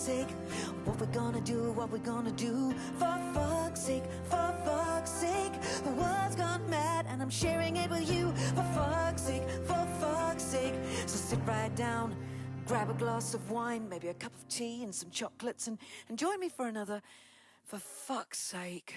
sake. What we're gonna do, what we're gonna do. For fuck's sake, for fuck's sake. The world's gone mad and I'm sharing it with you. For fuck's sake, for fuck's sake. So sit right down, grab a glass of wine, maybe a cup of tea and some chocolates, and join me for another For Fuck's Sake.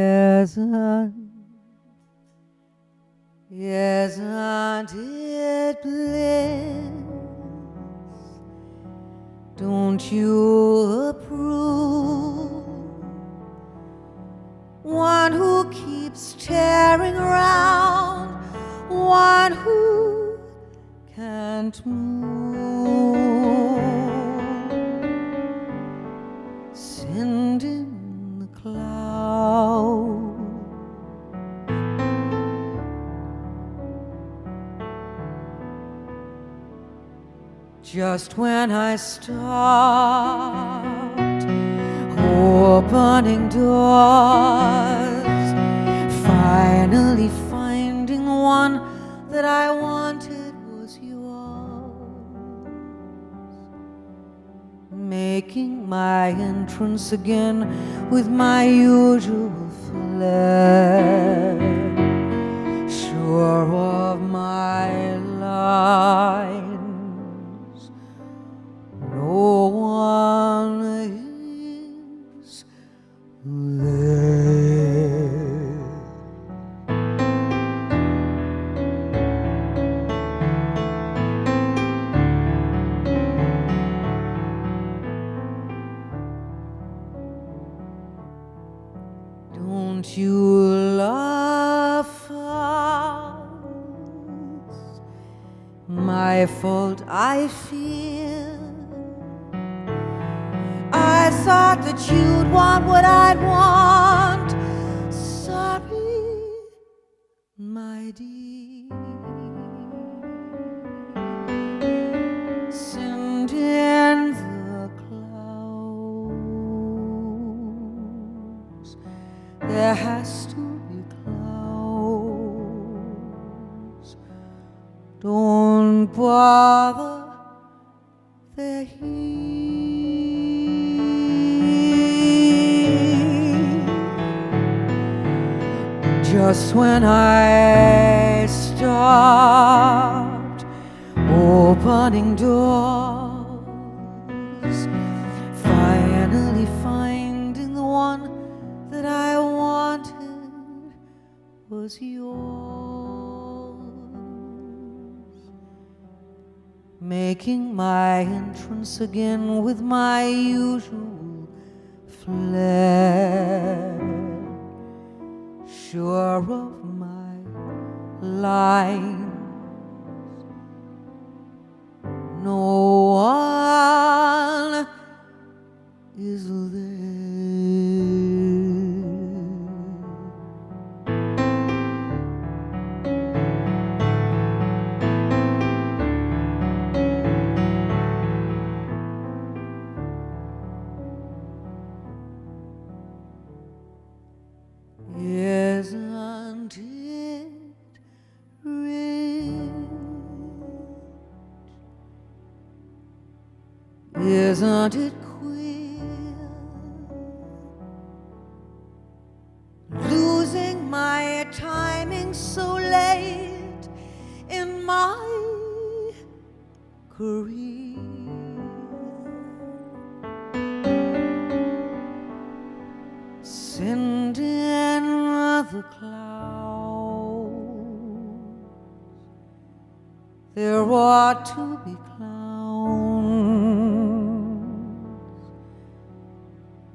Yes, aren't it bliss? Don't you approve? One who keeps tearing around, one who can't move, send in the clouds. Just when I stopped opening doors, finally finding one that I wanted was yours, making my entrance again with my usual flair, sure of my lines. No one is there. Don't you love us? My fault, I fear. I thought that you'd want what I'd want. Sorry, my dear. Send in the clouds. There has to be clouds. Don't bother, they're here. Just when I stopped opening doors, finally finding the one that I wanted was yours, making my entrance again with my usual flair, sure of my lines. No one is there. Isn't it rich? Isn't it queer? Losing my timing so late in my career. Send in the clouds. There ought to be clowns.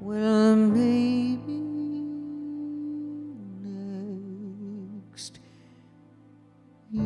Well, maybe next year.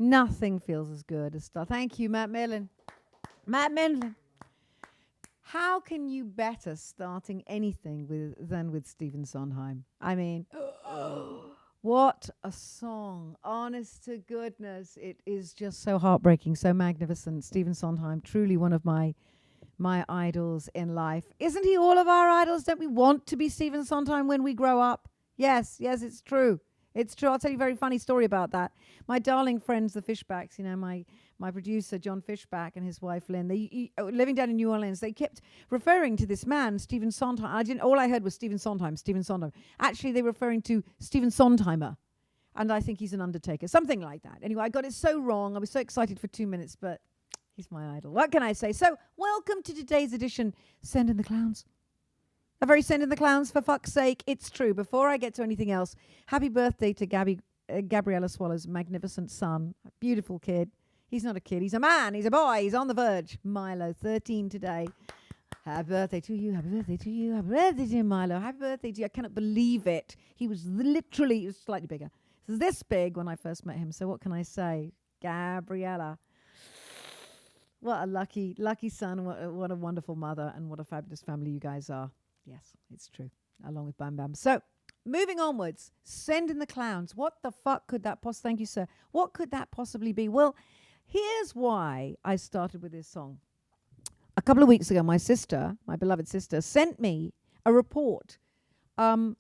Nothing feels as good as Thank you, Matt Millen. Matt Millen. How can you better starting anything than with Stephen Sondheim? I mean, what a song. Honest to goodness. It is just so heartbreaking, so magnificent. Stephen Sondheim, truly one of my idols in life. Isn't he all of our idols? Don't we want to be Stephen Sondheim when we grow up? Yes, it's true. It's true. I'll tell you a very funny story about that. My darling friends, the Fishbacks, my producer, John Fishback, and his wife, Lynn, they living down in New Orleans, they kept referring to this man, Stephen Sondheim. All I heard was Stephen Sondheim. Actually, they were referring to Stephen Sondheimer. And I think he's an undertaker. Something like that. Anyway, I got it so wrong. I was so excited for 2 minutes, but he's my idol. What can I say? So, welcome to today's edition, Send in the Clowns. A very Send in the Clowns, for fuck's sake. It's true. Before I get to anything else, happy birthday to Gabriella Swallow's magnificent son. A beautiful kid. He's not a kid. He's a man. He's a boy. He's on the verge. Milo, 13 today. Happy birthday to you. Happy birthday to you. Happy birthday to you, Milo. Happy birthday to you. I cannot believe it. He was slightly bigger. He was this big when I first met him. So what can I say? Gabriella. What a lucky son. What a wonderful mother. And what a fabulous family you guys are. Yes, it's true. Along with Bam Bam. So, moving onwards, Send in the Clowns. What the fuck could that thank you, sir. What could that possibly be? Well, here's why I started with this song. A couple of weeks ago, my beloved sister, sent me a report. And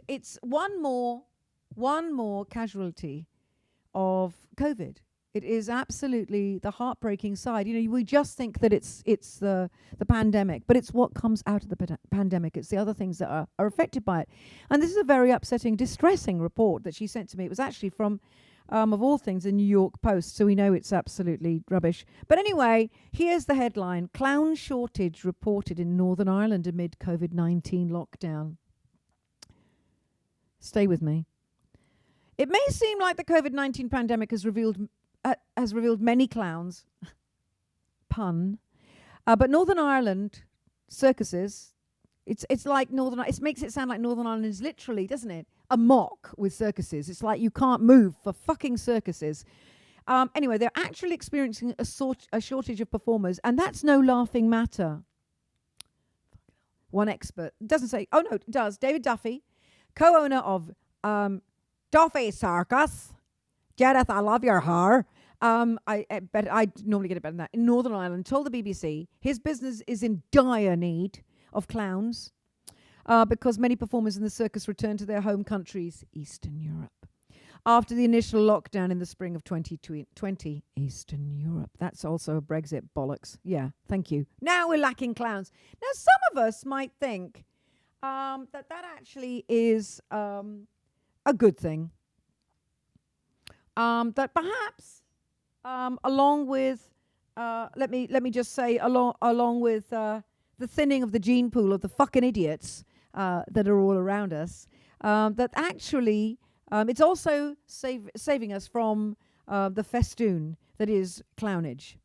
it's one more casualty of COVID. It is absolutely the heartbreaking side. We just think that it's the pandemic, but it's what comes out of the pandemic. It's the other things that are affected by it. And this is a very upsetting, distressing report that she sent to me. It was actually from, of all things, the New York Post, so we know it's absolutely rubbish. But anyway, here's the headline. Clown shortage reported in Northern Ireland amid COVID-19 lockdown. Stay with me. It may seem like the COVID-19 pandemic has revealed many clowns, pun, but Northern Ireland circuses, it's like it makes it sound like Northern Ireland is literally, doesn't it, a mock with circuses. It's like you can't move for fucking circuses. Anyway, they're actually experiencing a shortage of performers, and that's no laughing matter. One expert doesn't say, oh no, it does. David Duffy, co-owner of Duffy Circus. Judith, I love your hair. I normally get it better than that. In Northern Ireland, told the BBC his business is in dire need of clowns because many performers in the circus returned to their home countries, Eastern Europe, after the initial lockdown in the spring of 2020. Eastern Europe. That's also a Brexit bollocks. Yeah, thank you. Now we're lacking clowns. Now, some of us might think that actually is a good thing. That perhaps, along with, let me just say, along with the thinning of the gene pool of the fucking idiots that are all around us, that actually it's also saving us from the festoon that is clownage.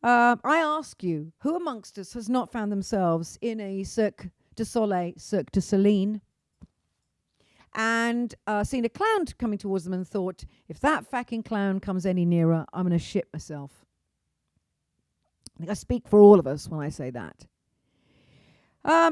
I ask you, who amongst us has not found themselves in a Cirque du Soleil, Cirque du Soleil, and seen a clown coming towards them and thought, if that fucking clown comes any nearer, I'm going to shit myself. I think I speak for all of us when I say that.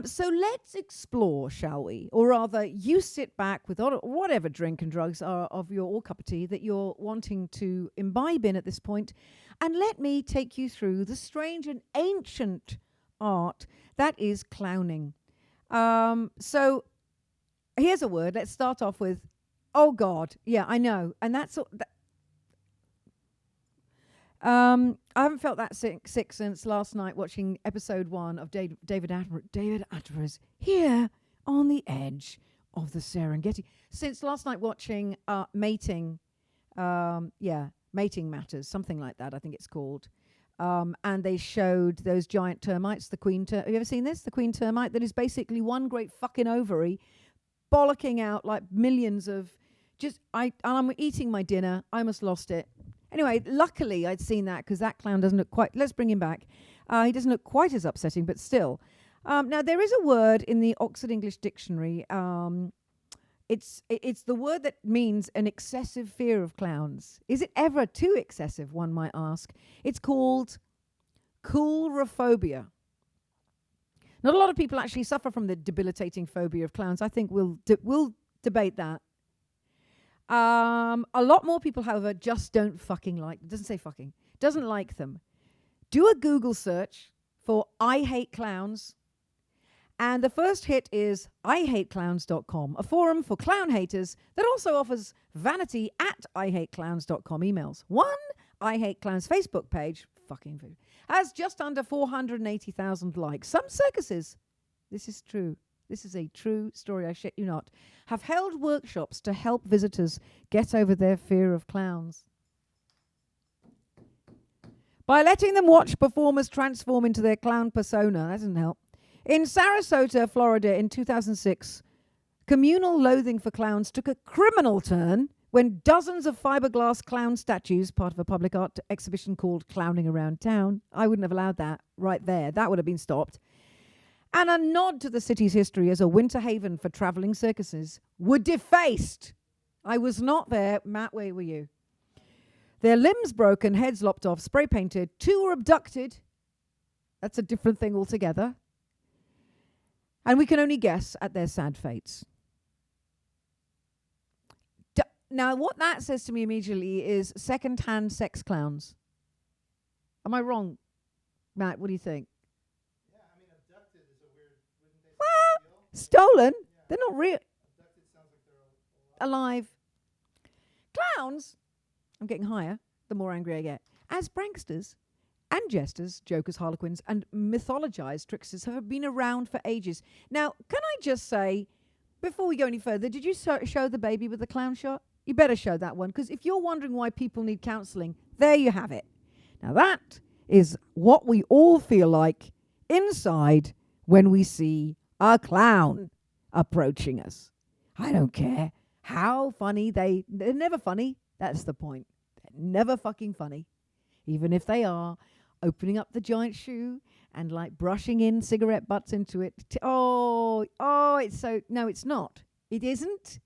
So let's explore, shall we? Or rather, you sit back with whatever drink and drugs are of your or cup of tea that you're wanting to imbibe in at this point, and let me take you through the strange and ancient art that is clowning. So here's a word. Let's start off with, oh God. Yeah, I know. And that's... I haven't felt that sick since last night watching episode 1 of David Attenborough's Here on the Edge of the Serengeti. Since last night watching Mating Matters, something like that, I think it's called. And they showed those giant termites, the queen termite. Have you ever seen this? The queen termite that is basically one great fucking ovary bollocking out like millions of I'm eating my dinner. I almost lost it. Anyway, luckily I'd seen that because that clown doesn't look quite, let's bring him back. He doesn't look quite as upsetting, but still. Now there is a word in the Oxford English Dictionary It's the word that means an excessive fear of clowns. Is it ever too excessive, one might ask? It's called coulrophobia. Not a lot of people actually suffer from the debilitating phobia of clowns. I think we'll debate that. A lot more people, however, just don't fucking like. Doesn't say fucking. Doesn't like them. Do a Google search for "I hate clowns," and the first hit is IHateClowns.com, a forum for clown haters that also offers vanity at IHateClowns.com emails. One I Hate Clowns Facebook page, fucking food, has just under 480,000 likes. Some circuses, this is true, this is a true story, I shit you not, have held workshops to help visitors get over their fear of clowns by letting them watch performers transform into their clown persona. That doesn't help. In Sarasota, Florida in 2006, communal loathing for clowns took a criminal turn when dozens of fiberglass clown statues, part of a public art exhibition called Clowning Around Town, I wouldn't have allowed that right there. That would have been stopped. And a nod to the city's history as a winter haven for traveling circuses, were defaced. I was not there. Matt, where were you? Their limbs broken, heads lopped off, spray painted. 2 were abducted. That's a different thing altogether. And we can only guess at their sad fates. Now, what that says to me immediately is second-hand sex clowns. Am I wrong, Matt? What do you think? Yeah, I mean, abducted is a weird. Wouldn't they Well, say stolen. Yeah. They're not real. Abducted sounds like they're Alive. Clowns, I'm getting higher the more angry I get, as pranksters and jesters, jokers, harlequins, and mythologized tricksters have been around for ages. Now, can I just say, before we go any further, did you show the baby with the clown shot? You better show that one, because if you're wondering why people need counseling, there you have it. Now, that is what we all feel like inside when we see a clown approaching us. I don't care how funny they're never funny. That's the point. They're never fucking funny. Even if they are opening up the giant shoe and like brushing in cigarette butts into it. It's so, no, it's not. It isn't.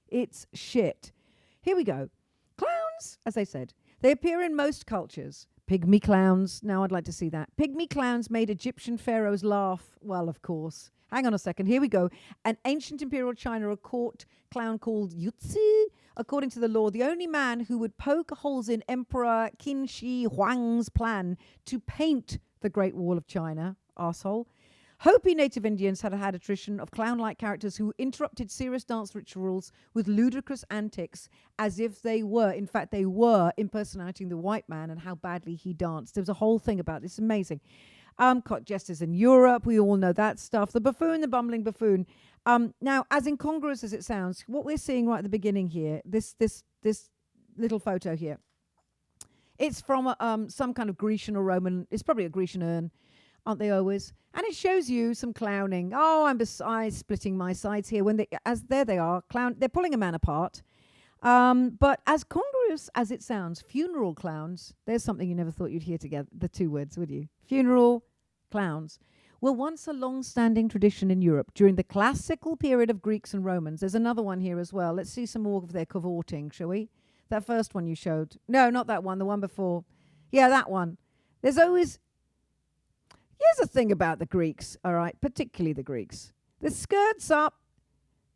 It's shit. Here we go. Clowns, as I said, they appear in most cultures. Pygmy clowns. Now I'd like to see that. Pygmy clowns made Egyptian pharaohs laugh. Well, of course. Hang on a second. Here we go. An ancient imperial China, a court clown called Yutzi. According to the law, the only man who would poke holes in Emperor Qin Shi Huang's plan to paint the Great Wall of China. Arsehole. Hopi native Indians had a tradition of clown-like characters who interrupted serious dance rituals with ludicrous antics as if they were impersonating the white man and how badly he danced. There was a whole thing about this. Amazing. Jesters in Europe, we all know that stuff. The buffoon, the bumbling buffoon. Now, as incongruous as it sounds, what we're seeing right at the beginning here, this little photo here, it's from some kind of Grecian or Roman, it's probably a Grecian urn, aren't they always? And it shows you some clowning. Oh, I'm splitting my sides here. There they are, they're pulling a man apart. But as congruous as it sounds, funeral clowns, there's something you never thought you'd hear together, the two words, would you? Funeral clowns were once a long-standing tradition in Europe during the classical period of Greeks and Romans. There's another one here as well. Let's see some more of their cavorting, shall we? That first one you showed. No, not that one, the one before. Yeah, that one. There's always... Here's the thing about the Greeks, all right, particularly the Greeks. The skirts up,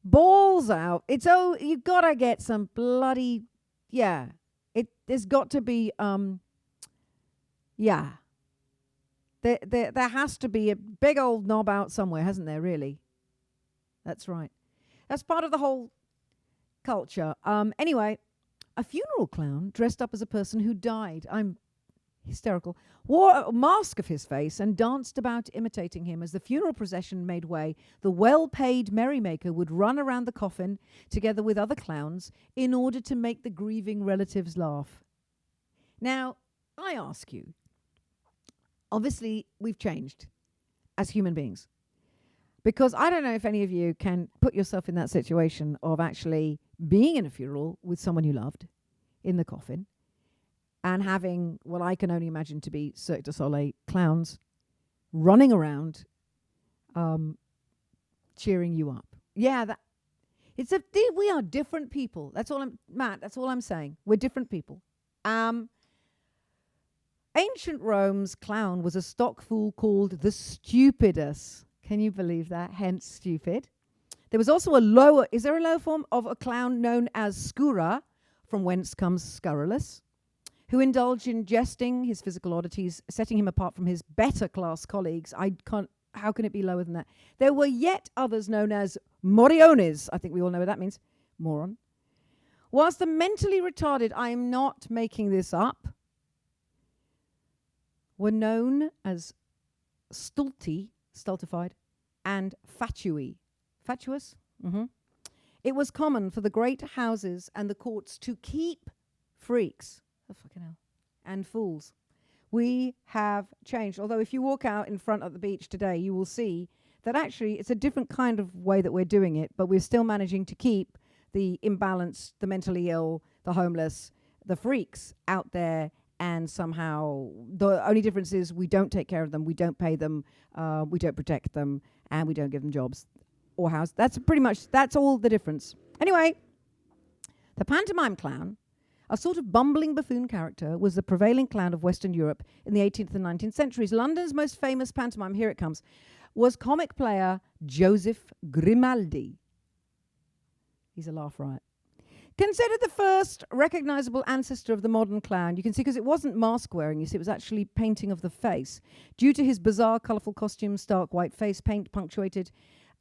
balls out. You've got to get some bloody, there's got to be, There has to be a big old knob out somewhere, hasn't there, really? That's right. That's part of the whole culture. Anyway, a funeral clown dressed up as a person who died. I'm hysterical. Wore a mask of his face and danced about imitating him. As the funeral procession made way, the well-paid merrymaker would run around the coffin together with other clowns in order to make the grieving relatives laugh. Now, I ask you, obviously, we've changed as human beings. Because I don't know if any of you can put yourself in that situation of actually being in a funeral with someone you loved in the coffin and having what I can only imagine to be Cirque du Soleil clowns running around cheering you up. Yeah, We are different people. That's all Matt, that's all I'm saying. We're different people. Ancient Rome's clown was a stock fool called the Stupidus. Can you believe that? Hence stupid. There was also is there a lower form of a clown known as scura, from whence comes scurrilous, who indulged in jesting his physical oddities, setting him apart from his better class colleagues. How can it be lower than that? There were yet others known as moriones. I think we all know what that means. Moron. Whilst the mentally retarded, I am not making this up, were known as stultified, and fatuous. It was common for the great houses and the courts to keep freaks, and fools. We have changed. Although if you walk out in front of the beach today, you will see that actually it's a different kind of way that we're doing it, but we're still managing to keep the imbalanced, the mentally ill, the homeless, the freaks out there. And somehow the only difference is we don't take care of them, we don't pay them, we don't protect them, and we don't give them jobs or house. That's all the difference. Anyway, the pantomime clown, a sort of bumbling buffoon character, was the prevailing clown of Western Europe in the 18th and 19th centuries. London's most famous pantomime, here it comes, was comic player Joseph Grimaldi. He's a laugh riot. Considered the first recognizable ancestor of the modern clown. You can see, because it wasn't mask wearing, you see, it was actually painting of the face. Due to his bizarre, colourful costume, stark white face paint punctuated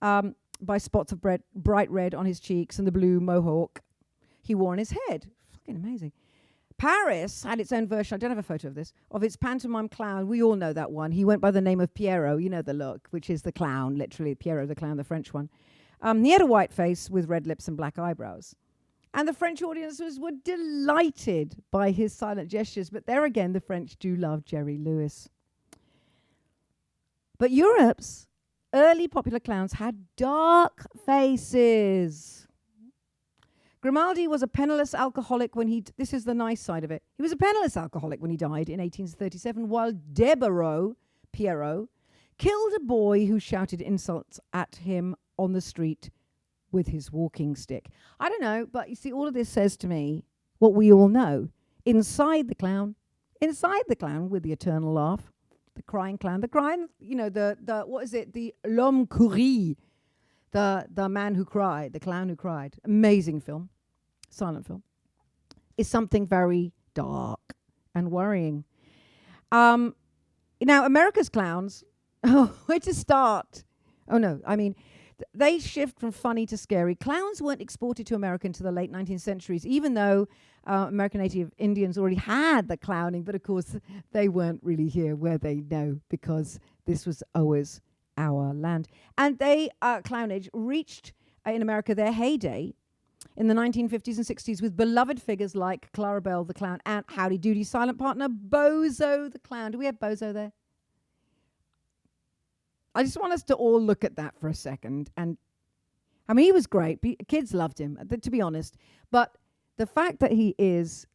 by spots of bright red on his cheeks and the blue mohawk he wore on his head. Fucking amazing. Paris had its own version, I don't have a photo of this, of its pantomime clown. We all know that one. He went by the name of Pierrot, you know the look, which is the clown, literally, Pierrot the clown, the French one. He had a white face with red lips and black eyebrows. And the French audiences were delighted by his silent gestures. But there again, the French do love Jerry Lewis. But Europe's early popular clowns had dark faces. Grimaldi was a penniless alcoholic when this is the nice side of it. He was a penniless alcoholic when he died in 1837, while Pierrot, killed a boy who shouted insults at him on the street with his walking stick. I don't know, but you see, all of this says to me what we all know. Inside the clown with the eternal laugh, the crying clown, the what is it? The l'homme couru, the man who cried, the clown who cried. Amazing film, silent film, is something very dark and worrying. Now, America's clowns, where to start? Oh no, I mean, they shift from funny to scary. Clowns weren't exported to America until the late 19th centuries, even though American native Indians already had the clowning, but of course they weren't really here, were they? No, because this was always our land. And clownage reached in America their heyday in the 1950s and 60s with beloved figures like Clara Bell the clown and Howdy Doody silent partner Bozo the clown. Do we have Bozo there? I just want us to all look at that for a second. And I mean, he was great. Kids loved him, to be honest. But the fact that he is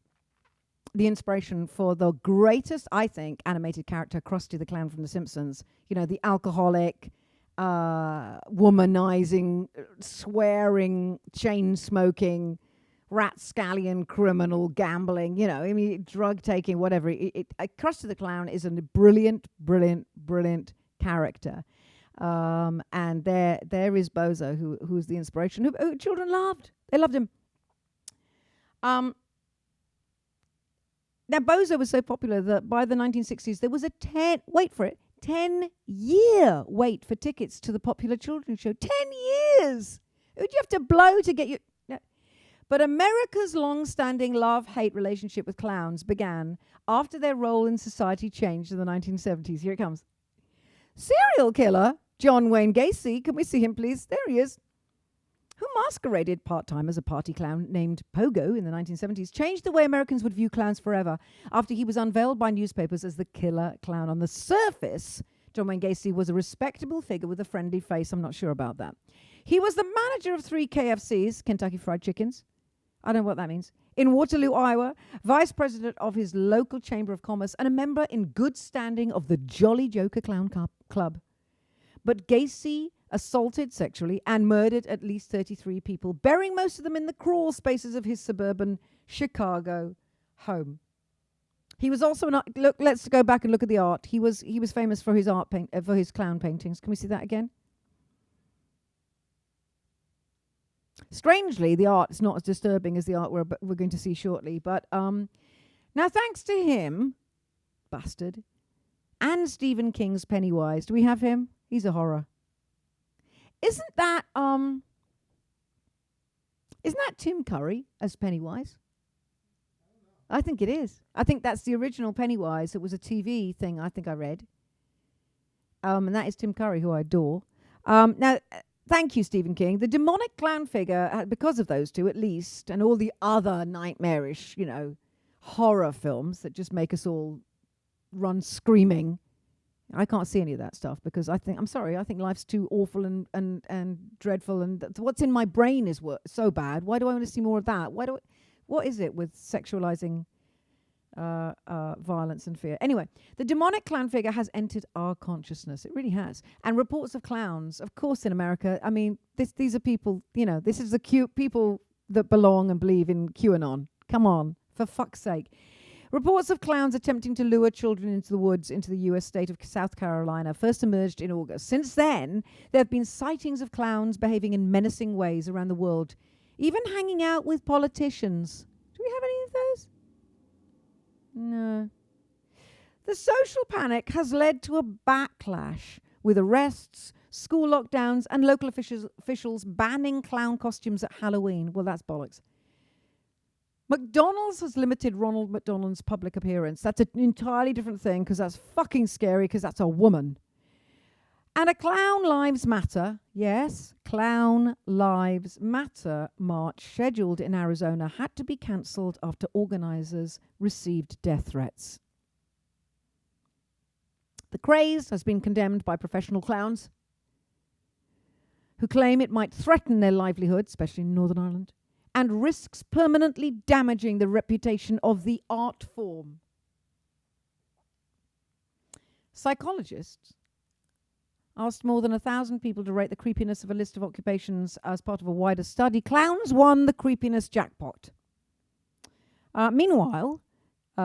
the inspiration for the greatest, I think, animated character, Krusty the Clown from The Simpsons, the alcoholic, womanizing, swearing, chain smoking, rapscallion criminal, gambling, drug taking, whatever. Krusty the Clown is a brilliant, brilliant, brilliant character, and there is Bozo, who's the inspiration, who children loved. They loved him. Now Bozo was so popular that by the 1960s there was a 10-year wait for tickets to the popular children's show. 10 years. Who'd you have to blow to get your? No. But America's long-standing love-hate relationship with clowns began after their role in society changed in the 1970s. Here it comes. Serial killer John Wayne Gacy, can we see him please? There he is. Who masqueraded part-time as a party clown named Pogo in the 1970s, changed the way Americans would view clowns forever after he was unveiled by newspapers as the killer clown. On the surface, John Wayne Gacy was a respectable figure with a friendly face. I'm not sure about that. He was the manager of 3 KFCs, Kentucky Fried Chickens. I don't know what that means. In Waterloo, Iowa, vice president of his local chamber of commerce, and a member in good standing of the Jolly Joker Clown Club. but Gacy assaulted sexually and murdered at least 33 people, burying most of them in the crawl spaces of his suburban Chicago home. He was also look. Let's go back and look at the art. He was famous for his for his clown paintings. Can we see that again? Strangely, the art is not as disturbing as the art we're going to see shortly. But now, thanks to him, bastard, and Stephen King's Pennywise. Do we have him? He's a horror. Isn't that Tim Curry as Pennywise? I think it is. I think that's the original Pennywise. It was a TV thing, I think I read. And that is Tim Curry, who I adore. Now, thank you, Stephen King. The demonic clown figure, because of those two at least, and all the other nightmarish, horror films that just make us all run screaming. I can't see any of that stuff because I think life's too awful and dreadful, and what's in my brain is so bad. Why do I want to see more of that? What is it with sexualizing violence and fear? Anyway, the demonic clown figure has entered our consciousness. It really has. And reports of clowns, of course, in America. I mean, these are people. This is the cute people that belong and believe in QAnon. Come on, for fuck's sake. Reports of clowns attempting to lure children into the woods into the U.S. state of South Carolina first emerged in August. Since then, there have been sightings of clowns behaving in menacing ways around the world, even hanging out with politicians. Do we have any of those? No. The social panic has led to a backlash with arrests, school lockdowns, and local officials banning clown costumes at Halloween. Well, that's bollocks. McDonald's has limited Ronald McDonald's public appearance. That's an entirely different thing because that's fucking scary because that's a woman. And a Clown Lives Matter, yes, Clown Lives Matter march scheduled in Arizona had to be cancelled after organizers received death threats. The craze has been condemned by professional clowns who claim it might threaten their livelihood, especially in Northern Ireland, and risks permanently damaging the reputation of the art form. Psychologists asked more than 1,000 people to rate the creepiness of a list of occupations as part of a wider study. Clowns won the creepiness jackpot. Meanwhile,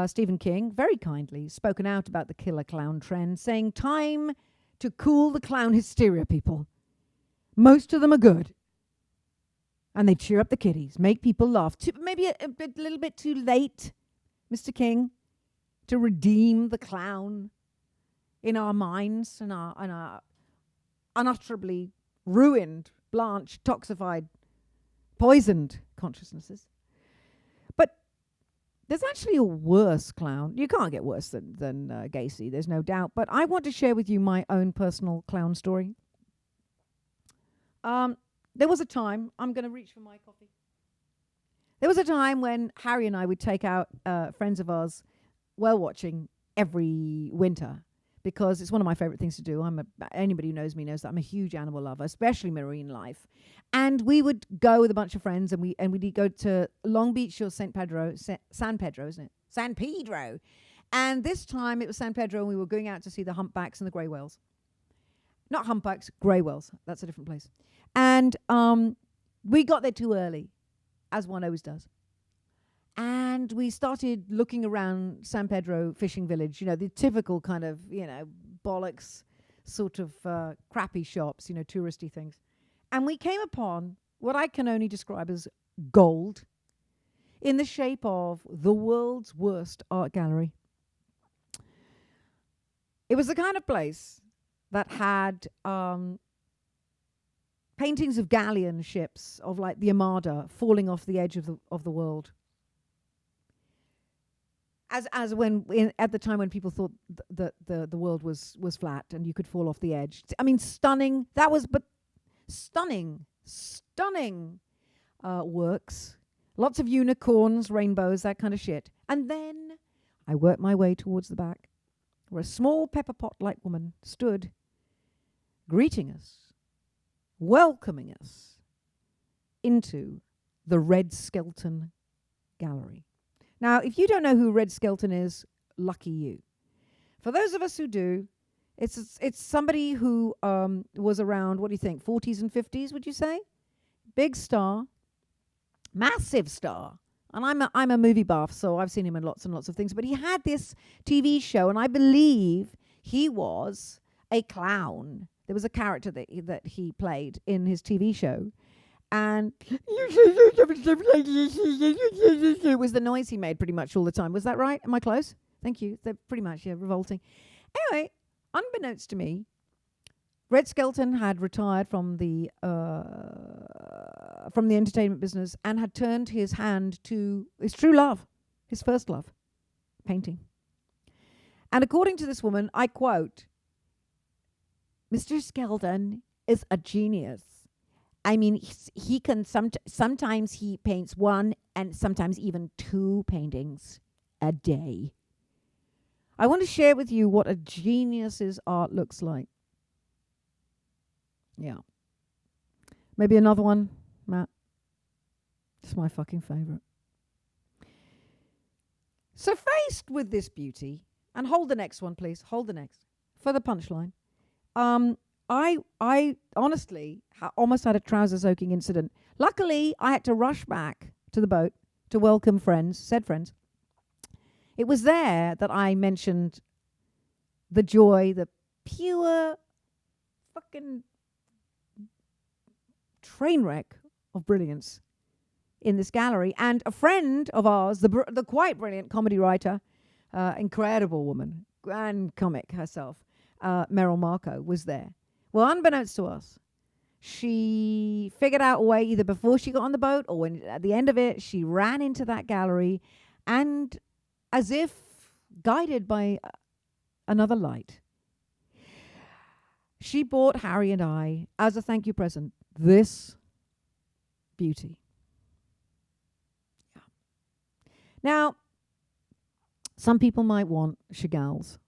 Stephen King, very kindly, spoken out about the killer clown trend, saying, "Time to cool the clown hysteria, people. Most of them are good. And they cheer up the kiddies, make people laugh. Maybe a little bit too late, Mr. King, to redeem the clown in our minds and our unutterably ruined, blanched, toxified, poisoned consciousnesses. But there's actually a worse clown. You can't get worse than Gacy, there's no doubt. But I want to share with you my own personal clown story. There was a time, I'm going to reach for my coffee. There was a time when Harry and I would take out friends of ours whale watching every winter because it's one of my favorite things to do. Anybody who knows me knows that I'm a huge animal lover, especially marine life. And we would go with a bunch of friends and we'd go to Long Beach or San Pedro, isn't it? San Pedro. And this time it was San Pedro and we were going out to see the humpbacks and the grey whales. Not humpbacks, grey whales. That's a different place. And we got there too early, as one always does. And we started looking around San Pedro fishing village, the typical kind of, bollocks sort of crappy shops, touristy things. And we came upon what I can only describe as gold in the shape of the world's worst art gallery. It was the kind of place that had paintings of galleon ships of like the Armada falling off the edge of the world. As when at the time when people thought that the world was flat and you could fall off the edge. I mean, stunning. That was stunning works. Lots of unicorns, rainbows, that kind of shit. And then I worked my way towards the back, where a small pepper pot-like woman stood, greeting us, welcoming us into the Red Skelton Gallery. Now, if you don't know who Red Skelton is, lucky you. For those of us who do, It's somebody who was around, what do you think, 40s and 50s, would you say? Big star, massive star. And I'm a movie buff, so I've seen him in lots and lots of things. But he had this TV show, and I believe he was a clown. There was a character that he played in his TV show. And it was the noise he made pretty much all the time. Was that right? Am I close? Thank you. They're pretty much, yeah, revolting. Anyway, unbeknownst to me, Red Skelton had retired from the entertainment business and had turned his hand to his true love, his first love, painting. And according to this woman, I quote, "Mr. Skelton is a genius. I mean, he can sometimes he paints one and sometimes even two paintings a day." I want to share with you what a genius's art looks like. Yeah. Maybe another one, Matt. It's my fucking favorite. So faced with this beauty, and hold the next one, please. Hold the next for the punchline. I honestly almost had a trouser soaking incident. Luckily, I had to rush back to the boat to welcome said friends. It was there that I mentioned the joy, the pure fucking train wreck of brilliance in this gallery. And a friend of ours, the quite brilliant comedy writer, incredible woman, and comic herself, Meryl Marco, was there. Well, unbeknownst to us, she figured out a way either before she got on the boat or when at the end of it, she ran into that gallery and, as if guided by another light, she bought Harry and I, as a thank you present, this beauty. Yeah. Now, some people might want Chagall's.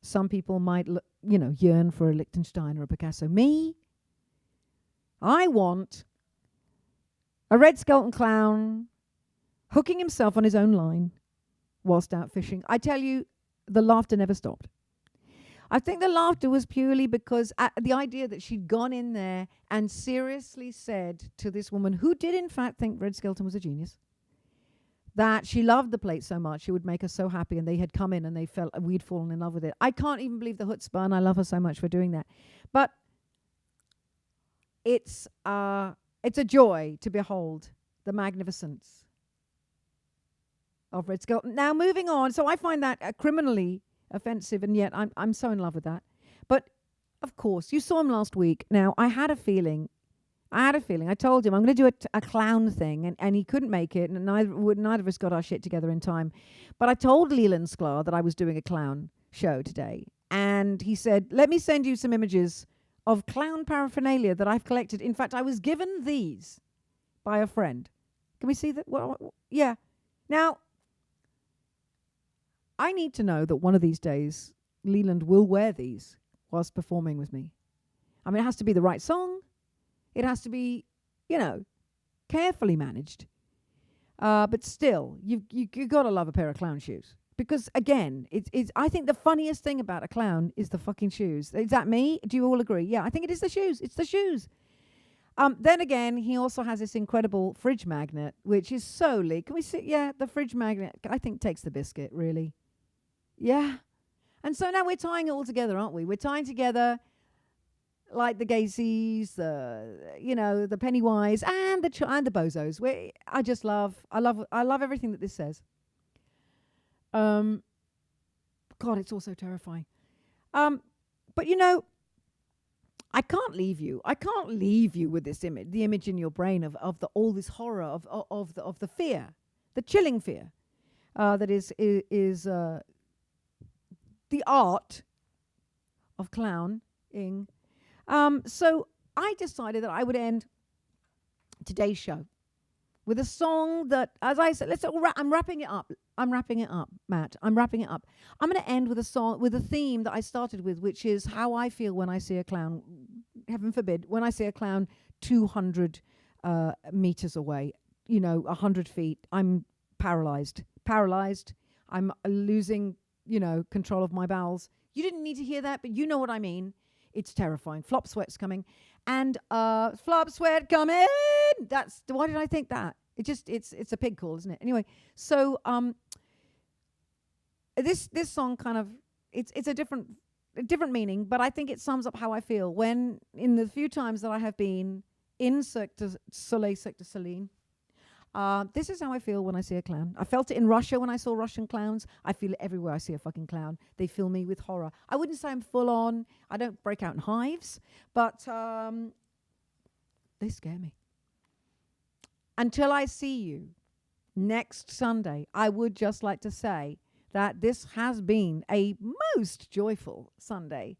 Some people might, yearn for a Liechtenstein or a Picasso. Me, I want a Red Skelton clown hooking himself on his own line whilst out fishing. I tell you, the laughter never stopped. I think the laughter was purely because the idea that she'd gone in there and seriously said to this woman, who did in fact think Red Skelton was a genius, that she loved the plate so much, it would make her so happy, and they had come in and they felt we'd fallen in love with it. I can't even believe the chutzpah, and I love her so much for doing that. But it's a joy to behold the magnificence of Red Skelton. Now, moving on. So I find that criminally offensive, and yet I'm so in love with that. But of course, you saw him last week. Now, I had a feeling. I told him I'm going to do a clown thing, and he couldn't make it, and neither of us got our shit together in time. But I told Leland Sklar that I was doing a clown show today, and he said, "Let me send you some images of clown paraphernalia that I've collected. In fact, I was given these by a friend." Can we see that? Yeah. Now, I need to know that one of these days Leland will wear these whilst performing with me. I mean, it has to be the right song. It has to be, carefully managed. But still, you got to love a pair of clown shoes. Because, again, it's. I think the funniest thing about a clown is the fucking shoes. Is that me? Do you all agree? Yeah, I think it is the shoes. It's the shoes. Then again, he also has this incredible fridge magnet, which is solely... Can we see? Yeah, the fridge magnet, I think, takes the biscuit, really. Yeah. And so now we're tying it all together, aren't we? We're tying together... like the Gacy's, the Pennywise, and the Bozos. I love everything that this says. God, it's also terrifying. But I can't leave you. I can't leave you with this image, the image in your brain of all this horror of the fear, the chilling fear, that is the art of clowning. So I decided that I would end today's show with a song that, as I said, I'm wrapping it up. Matt. I'm wrapping it up. I'm going to end with a song, with a theme that I started with, which is how I feel when I see a clown, heaven forbid, when I see a clown 200 meters away, 100 feet. I'm paralyzed. I'm losing, control of my bowels. You didn't need to hear that, but you know what I mean. It's terrifying. Flop sweat's coming. And flop sweat coming. Why did I think that? It's a pig call, isn't it? Anyway, so this song kind of, it's a different meaning, but I think it sums up how I feel when, in the few times that I have been in Cirque du Soleil, Cirque du Soleil, this is how I feel when I see a clown. I felt it in Russia when I saw Russian clowns. I feel it everywhere I see a fucking clown. They fill me with horror. I wouldn't say I'm full on. I don't break out in hives, but they scare me. Until I see you next Sunday, I would just like to say that this has been a most joyful Sunday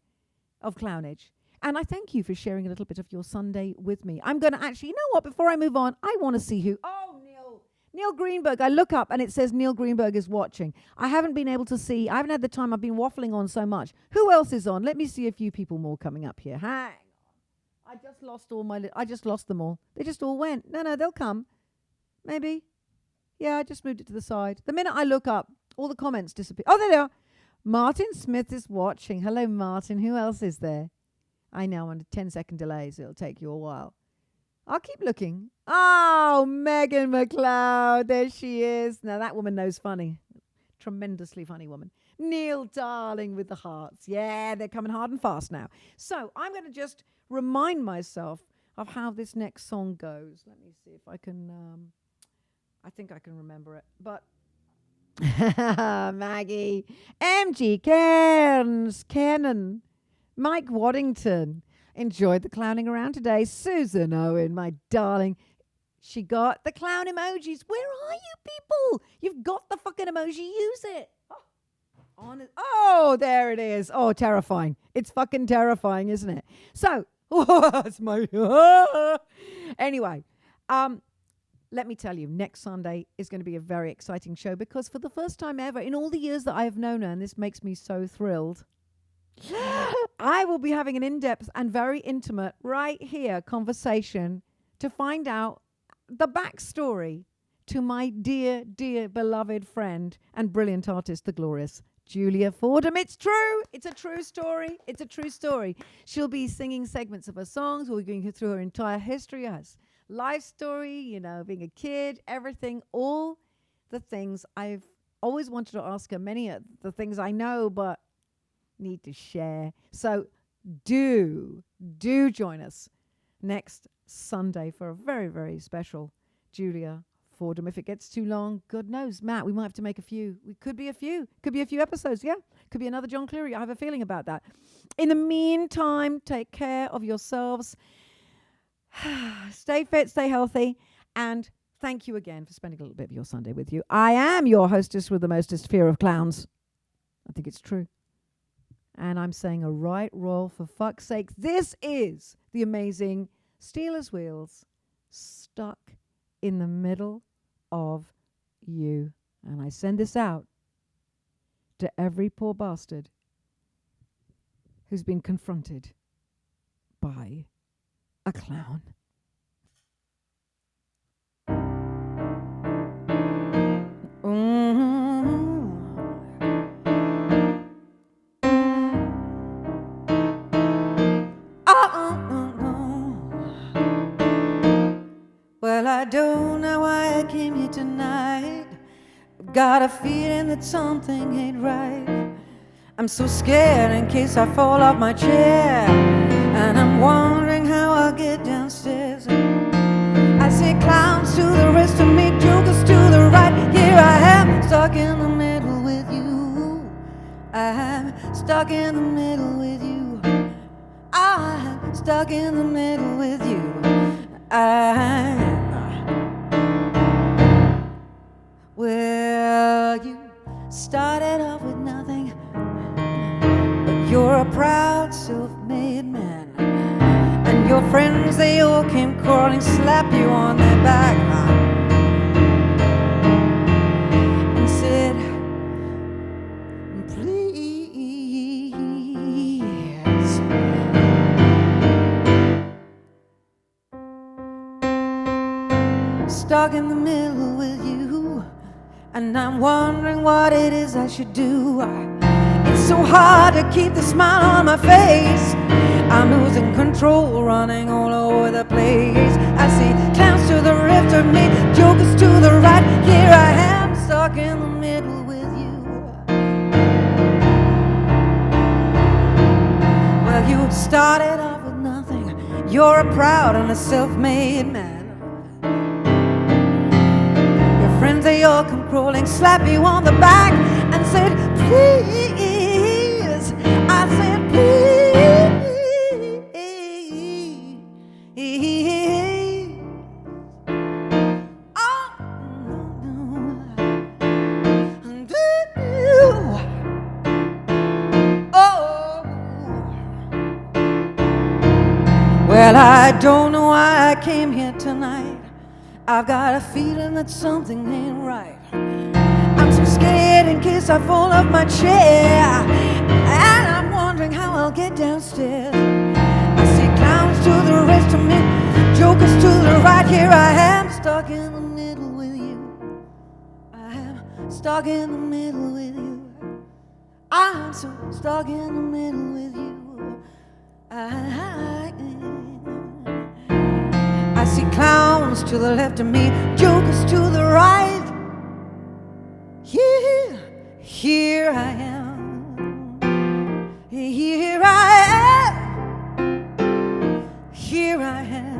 of clownage. And I thank you for sharing a little bit of your Sunday with me. I'm going to actually, you know what, before I move on, I want to see who. Oh, Neil Greenberg. I look up and it says Neil Greenberg is watching. I haven't been able to see. I haven't had the time. I've been waffling on so much. Who else is on? Let me see a few people more coming up here. Hang on. I just lost I just lost them all. They just all went. No, they'll come. Maybe. Yeah, I just moved it to the side. The minute I look up, all the comments disappear. Oh, there they are. Martin Smith is watching. Hello, Martin. Who else is there? I know, on a 10-second delay, so it'll take you a while. I'll keep looking. Oh, Megan McLeod. There she is. Now, that woman knows funny. Tremendously funny woman. Neil Darling with the hearts. Yeah, they're coming hard and fast now. So I'm going to just remind myself of how this next song goes. Let me see if I can... I think I can remember it. But... Maggie. MG Cairns. Cannon. Mike Waddington. Enjoyed the clowning around today. Susan Owen, my darling. She got the clown emojis. Where are you people? You've got the fucking emoji. Use it. Oh, there it is. Oh, terrifying. It's fucking terrifying, isn't it? So, it's my... Anyway, let me tell you, next Sunday is going to be a very exciting show because for the first time ever, in all the years that I have known her, and this makes me so thrilled, I will be having an in-depth and very intimate, right here, conversation to find out the backstory to my dear, dear, beloved friend and brilliant artist, the glorious Julia Fordham. It's true. It's a true story. It's a true story. She'll be singing segments of her songs. We're going through her entire history, her life story, you know, being a kid, everything, all the things I've always wanted to ask her, many of the things I know, but need to share. So do join us next Sunday for a very, very special Julia Fordham. If it gets too long, God knows, Matt, we might have to make a few. Could be a few episodes. Yeah, could be another John Cleary. I have a feeling about that. In the meantime, take care of yourselves. Stay fit, stay healthy, and thank you again for spending a little bit of your Sunday with you. I am your hostess with the mostest fear of clowns. I think it's true. And I'm saying a right roll for fuck's sake. This is the amazing Steelers Wheels stuck in the middle of you. And I send this out to every poor bastard who's been confronted by a clown. Well, I don't know why I came here tonight. I've got a feeling that something ain't right. I'm so scared in case I fall off my chair, and I'm wondering how I'll get downstairs. I see clowns to the rest of me, jokers to the right. Here I am, stuck in the middle with you. I'm stuck in the middle with you. I'm stuck in the middle with you. Well, you started off with nothing, but you're a proud self-made man, and your friends, they all came crawling, slap you on the back and said, please. Stuck in the middle with you, and I'm wondering what it is I should do. It so hard to keep the smile on my face. I'm losing control, running all over the place. I see clowns to the left of me, jokers to the right. Here I am, stuck in the middle with you. Well, you started off with nothing. You're a proud and a self-made man. Your friends, they all come crawling, slap you on the back and said, please. I said, please. Well, I don't know why I came here tonight. I've got a feeling that something ain't right. I'm so scared in case I fall off my chair, and I'm wondering how I'll get downstairs. I see clowns to the rest of me, jokers to the right. Here I am, stuck in the middle with you. I am stuck in the middle with you. I'm so stuck in the middle with you. I see clowns to the left of me, jokers to the right. Here I am. Here I am. Here I am.